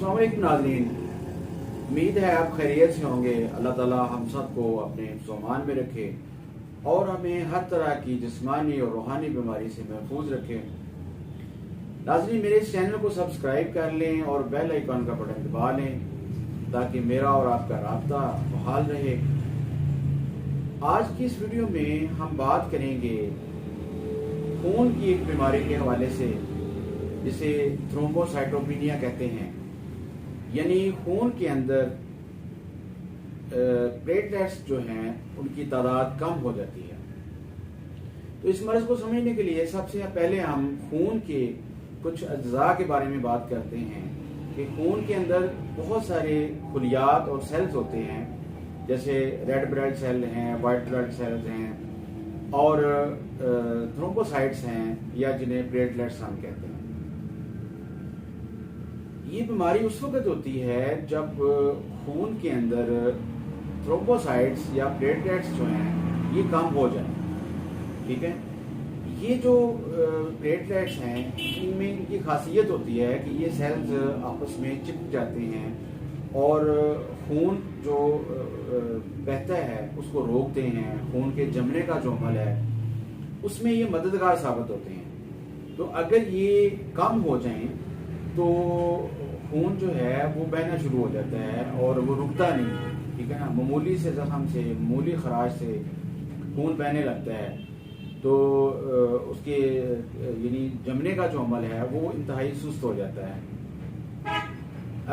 السلام علیکم ناظرین، امید ہے آپ خیریت سے ہوں گے۔ اللہ تعالیٰ ہم سب کو اپنے حفظ و امان میں رکھے اور ہمیں ہر طرح کی جسمانی اور روحانی بیماری سے محفوظ رکھے۔ ناظرین، میرے اس چینل کو سبسکرائب کر لیں اور بیل آئیکن کا بٹن دبا لیں تاکہ میرا اور آپ کا رابطہ بحال رہے۔ آج کی اس ویڈیو میں ہم بات کریں گے خون کی ایک بیماری کے حوالے سے جسے تھرومبوسائٹوپینیا کہتے ہیں، یعنی خون کے اندر پلیٹلیٹس جو ہیں ان کی تعداد کم ہو جاتی ہے۔ تو اس مرض کو سمجھنے کے لیے سب سے پہلے ہم خون کے کچھ اجزاء کے بارے میں بات کرتے ہیں کہ خون کے اندر بہت سارے خلیات اور سیلز ہوتے ہیں، جیسے ریڈ بلڈ سیل ہیں، وائٹ بلڈ سیلز ہیں اور تھرومبوسائٹس ہیں یا جنہیں پلیٹلیٹس ہم کہتے ہیں۔ یہ بیماری اس وقت ہوتی ہے جب خون کے اندر تھرومبوسائٹس یا پلیٹلیٹس جو ہیں یہ کم ہو جائیں، ٹھیک ہے۔ یہ جو پلیٹلیٹس ہیں ان میں ان کی خاصیت ہوتی ہے کہ یہ سیلز آپس میں چپک جاتے ہیں اور خون جو بہتا ہے اس کو روکتے ہیں، خون کے جمنے کا جو عمل ہے اس میں یہ مددگار ثابت ہوتے ہیں۔ تو اگر یہ کم ہو جائیں تو خون جو ہے وہ بہنا شروع ہو جاتا ہے اور وہ رکتا نہیں، ٹھیک ہے نا۔ معمولی سے زخم سے، معمولی خراش سے خون بہنے لگتا ہے تو اس کے یعنی جمنے کا جو عمل ہے وہ انتہائی سست ہو جاتا ہے۔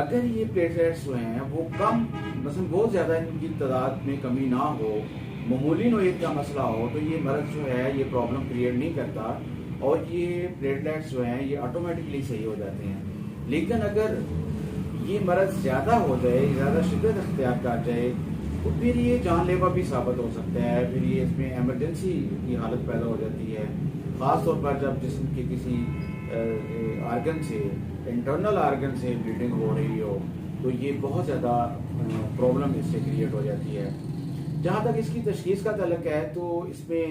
اگر یہ پلیٹلیٹس جو ہیں وہ کم، مثلا بہت زیادہ ان کی تعداد میں کمی نہ ہو، معمولی نوعیت کا مسئلہ ہو، تو یہ مرض جو ہے یہ پرابلم کریٹ نہیں کرتا اور یہ پلیٹلیٹس جو ہیں یہ آٹومیٹکلی صحیح ہو جاتے ہیں۔ لیکن اگر یہ مرض زیادہ ہو جائے، زیادہ شدت اختیار کر جائے تو پھر یہ جان لیوا بھی ثابت ہو سکتا ہے۔ پھر یہ اس میں ایمرجنسی کی حالت پیدا ہو جاتی ہے، خاص طور پر جب جسم کے کسی آرگن سے، انٹرنل آرگن سے بلیڈنگ ہو رہی ہو تو یہ بہت زیادہ پرابلم اس سے کریٹ ہو جاتی ہے۔ جہاں تک اس کی تشخیص کا تعلق ہے تو اس میں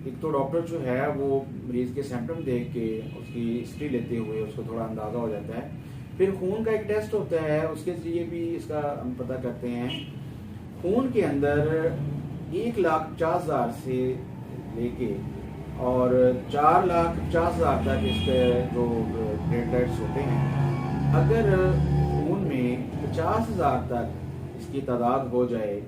ایک تو ڈاکٹر جو ہے وہ مریض کے سمپٹم دیکھ کے اس کی ہسٹری لیتے ہوئے اس کو تھوڑا اندازہ ہو جاتا ہے۔ پھر خون کا ایک ٹیسٹ ہوتا ہے، اس کے ذریعے بھی اس کا ہم پتہ کرتے ہیں۔ خون کے اندر 1,50,000 سے لے کے اور 4,50,000 تک اس کے جو پلیٹلیٹس ہوتے ہیں، اگر خون میں 50,000 تک اس کی تعداد ہو جائے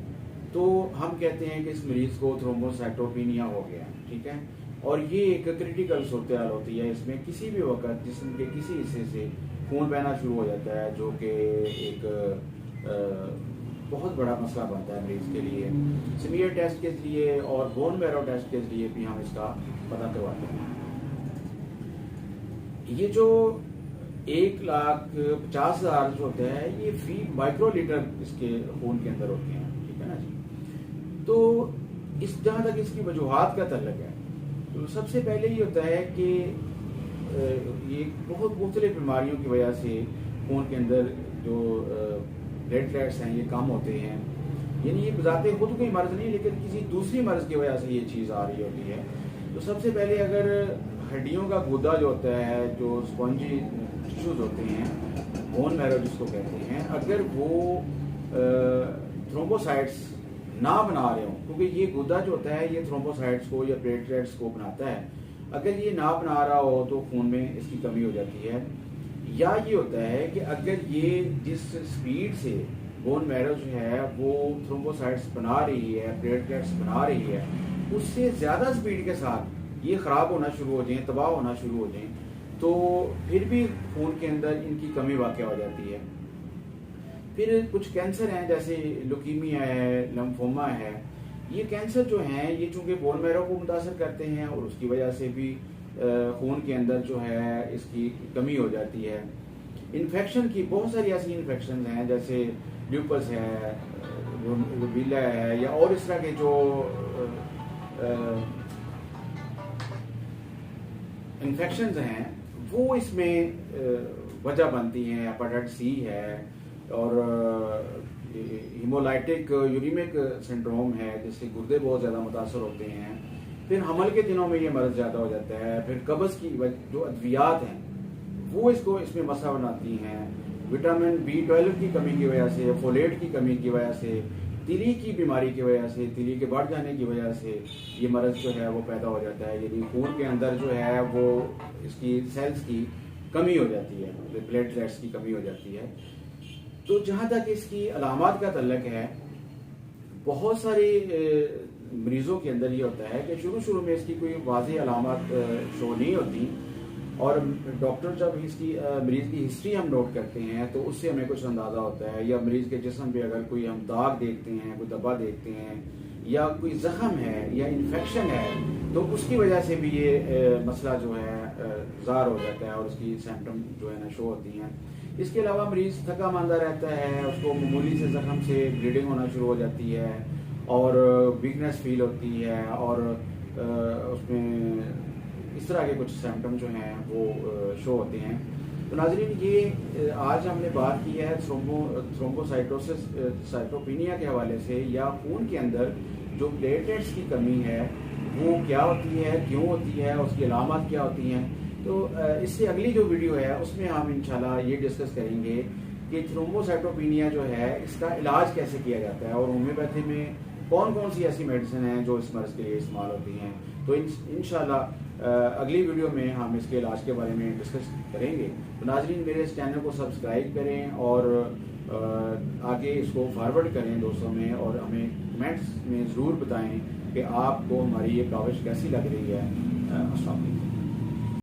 تو ہم کہتے ہیں کہ اس مریض کو تھرومبوسائٹوپینیا ہو گیا، ٹھیک ہے۔ اور یہ ایک کریٹیکل صورتحال ہوتی ہے، اس میں کسی بھی وقت جسم کے کسی حصے سے خون بہنا شروع ہو جاتا ہے، جو کہ ایک بہت بڑا مسئلہ بنتا ہے مریض کے لیے۔ سمیئر ٹیسٹ کے ذریعے اور بون میرو ٹیسٹ کے ذریعے بھی ہم اس کا پتہ کرواتے ہیں۔ یہ جو 1,50,000 جو ہوتا ہے یہ فی مائکرو لیٹر اس کے خون کے اندر ہوتے ہیں، ٹھیک ہے نا جی۔ تو اس جہاں تک اس کی وجوہات کا تعلق ہے تو سب سے پہلے یہ ہوتا ہے کہ یہ بہت مختلف بیماریوں کی وجہ سے خون کے اندر جو پلیٹلیٹس ہیں یہ کم ہوتے ہیں، یعنی یہ بذات خود کوئی مرض نہیں لیکن کسی دوسری مرض کی وجہ سے یہ چیز آ رہی ہوتی ہے۔ تو سب سے پہلے اگر ہڈیوں کا گودا جو ہوتا ہے، جو اسپونجی ٹیشوز ہوتے ہیں، بون میرو جس کو کہتے ہیں، اگر وہ تھرومبوسائٹس نہ بنا رہے ہوں، کیونکہ یہ گودا جو ہوتا ہے یہ تھرومبوسائٹس کو یا پلیٹلیٹس کو بناتا ہے، اگر یہ نہ بنا رہا ہو تو خون میں اس کی کمی ہو جاتی ہے۔ یا یہ ہوتا ہے کہ اگر یہ جس سپیڈ سے بون میرو جو ہے وہ تھرومبوسائٹس بنا رہی ہے، پلیٹلیٹس بنا رہی ہے، اس سے زیادہ سپیڈ کے ساتھ یہ خراب ہونا شروع ہو جائیں، تباہ ہونا شروع ہو جائیں، تو پھر بھی خون کے اندر ان کی کمی واقع ہو جاتی ہے۔ پھر کچھ کینسر ہیں جیسے لیوکیمیا ہے، لمفوما ہے۔ یہ کینسر جو ہیں یہ چونکہ بون میرو کو متاثر کرتے ہیں اور اس کی وجہ سے بھی خون کے اندر جو ہے اس کی کمی ہو جاتی ہے۔ انفیکشن کی بہت ساری ایسی انفیکشن ہیں جیسے لیوپس ہے، روبیلا ہے یا اور اس طرح کے جو انفیکشنز ہیں وہ اس میں وجہ بنتی ہیں۔ ہیپاٹائٹس سی ہے اور ہیمولائٹک یوریمک سنڈروم ہے جس سے گردے بہت زیادہ متاثر ہوتے ہیں۔ پھر حمل کے دنوں میں یہ مرض زیادہ ہو جاتا ہے۔ پھر قبض کی جو ادویات ہیں وہ اس کو اس میں مسئلہ بناتی ہیں. وٹامن B12 کی کمی کی وجہ سے, فولیٹ کی کمی کی وجہ سے, تیلی کی بیماری کی وجہ سے, تیلی کے بڑھ جانے کی وجہ سے یہ مرض جو ہے وہ پیدا ہو جاتا ہے. یعنی خون کے اندر جو ہے وہ اس کی سیلز کی کمی ہو جاتی ہے, پلیٹلیٹس کی کمی ہو جاتی ہے. تو جہاں تک اس کی علامات کا تعلق ہے, بہت ساری مریضوں کے اندر یہ ہوتا ہے کہ شروع میں اس کی کوئی واضح علامات شو نہیں ہوتی, اور ڈاکٹر جب اس کی مریض کی ہسٹری ہم نوٹ کرتے ہیں تو اس سے ہمیں کچھ اندازہ ہوتا ہے, یا مریض کے جسم پہ اگر کوئی ہم داغ دیکھتے ہیں, کوئی دبا دیکھتے ہیں, یا کوئی زخم ہے یا انفیکشن ہے, تو اس کی وجہ سے بھی یہ مسئلہ جو ہے ظاہر ہو جاتا ہے اور اس کی سمپٹم جو ہے نا شو ہوتی ہیں. اس کے علاوہ مریض تھکا ماندہ رہتا ہے, اس کو معمولی سے زخم سے بلیڈنگ ہونا شروع ہو جاتی ہے, اور ویکنیس فیل ہوتی ہے, اور اس میں اس طرح کے کچھ سمپٹم جو ہیں وہ شو ہوتے ہیں. تو ناظرین, یہ آج ہم نے بات کی ہے تھرومبوسائٹوسس سائٹوپینیا کے حوالے سے, یا خون کے اندر جو پلیٹلیٹس کی کمی ہے وہ کیا ہوتی ہے, کیوں ہوتی ہے, اس کی علامات کیا ہوتی ہیں. تو اس سے اگلی جو ویڈیو ہے اس میں ہم انشاءاللہ یہ ڈسکس کریں گے کہ تھرومبوسائٹوپینیا جو ہے اس کا علاج کیسے کیا جاتا ہے, اور ہومیوپیتھی میں کون کون سی ایسی میڈیسن ہیں جو اس مرض کے لیے استعمال ہوتی ہیں. تو انشاءاللہ اگلی ویڈیو میں ہم اس کے علاج کے بارے میں ڈسکس کریں گے. تو ناظرین, میرے اس چینل کو سبسکرائب کریں اور آگے اس کو فارورڈ کریں دوستوں میں, اور ہمیں کمنٹس میں ضرور بتائیں کہ آپ کو ہماری یہ کاوش کیسی لگ رہی ہے. السلام علیکم.